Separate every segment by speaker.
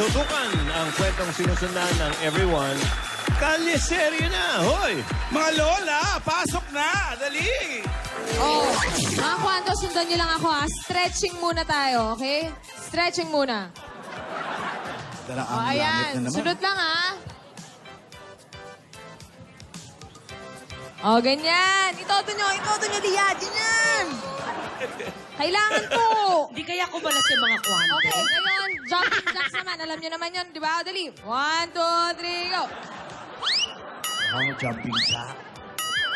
Speaker 1: Tutukan ang kwentong sinusundan ng everyone. Kalyeserye na, hoy!
Speaker 2: Mga lola, pasok na! Dali!
Speaker 3: Oh, mga kwento, sundan niyo lang ako ha. Stretching muna tayo, okay? Stretching muna.
Speaker 2: Dala,
Speaker 3: O, ayan. Sunod lang ha. O, ganyan. Itoto nyo, diya. Ganyan. Kailangan po.
Speaker 4: Di kaya ko balas yung mga kwanto.
Speaker 3: Okay, ngayon, jumping jacks naman. Alam niyo naman yun, di ba? O, dali. 1, 2, 3, go.
Speaker 2: Ang jumping jack.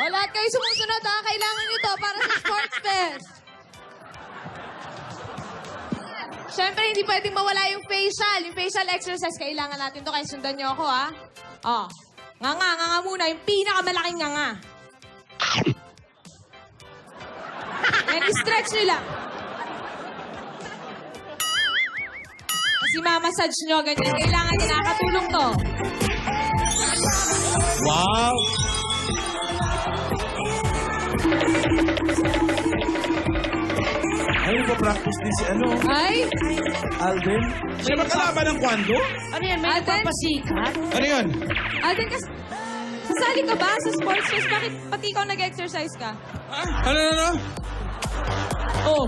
Speaker 3: O, lahat kayo sumusunod ha. Kailangan nyo to para sa Sports Fest. Siyempre, hindi pwedeng mawala yung facial. Yung facial exercise, kailangan natin to. Kaya sundan nyo ako, ha? O, nganga muna. Yung pinakamalaking nganga. Yan, i-stretch nyo lang. Kasi mamassage nyo, ganyan. Kailangan nyo nakatulong to.
Speaker 2: Wow! Ay, nagpa-practice din si
Speaker 3: Ay,
Speaker 2: Alden. Siya ba kalaban ng kwando?
Speaker 4: Ano yan, may
Speaker 3: Alden?
Speaker 4: nagpapasikat?
Speaker 2: Ano yun?
Speaker 3: Alden, sasali ka ba sa sports fest? Bakit pati ikaw nag-exercise ka?
Speaker 2: Ano?
Speaker 3: Oh.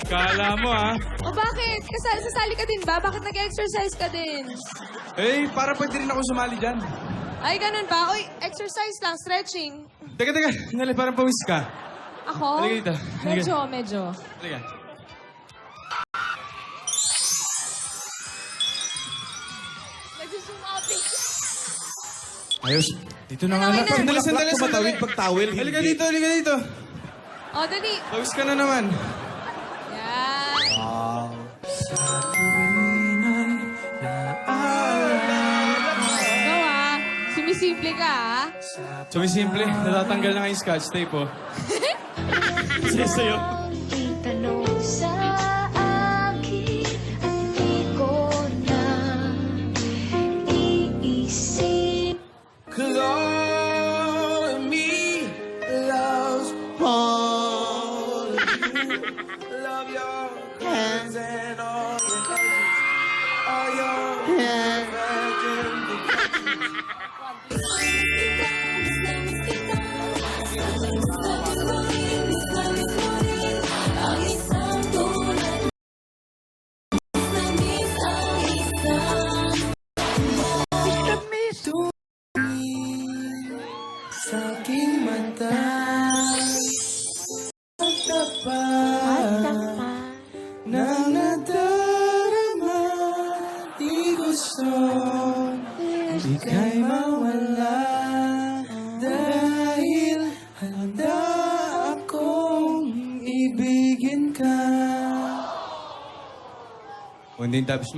Speaker 5: Kala mo, ha?
Speaker 3: O bakit? Sasali ka din ba? Bakit nag-exercise ka din?
Speaker 5: Eh, para pwede rin ako sumali dyan.
Speaker 3: Ay, ganun ba? Uy, exercise lang, stretching.
Speaker 5: Teka. Nali, parang pawis ka.
Speaker 3: Ako?
Speaker 5: Halika dito. Halika.
Speaker 3: Medyo.
Speaker 5: Halika.
Speaker 3: Nag-zoom out eh.
Speaker 5: Ayos. Dito na nga
Speaker 3: Okay
Speaker 5: lang.
Speaker 3: na.
Speaker 5: Sandali.
Speaker 2: Tumatawid pag towel.
Speaker 5: Halika dito.
Speaker 3: O, dali.
Speaker 5: Pawis ka na naman.
Speaker 3: Yan. Ikaw ah, sumisimple ka ah.
Speaker 5: Sumisimple. Natatanggal na nga yung scotch tape, oh. Sa'yo.
Speaker 6: Itanong sa akin at di ko na iisip.
Speaker 2: Claw me, love's all of you. Love your hands and all your touches. All your virgin sa aking mata. Nang nadarama, di gusto ika'y mawala. Dahil handa akong ibigin ka.
Speaker 5: Kung hindi tapos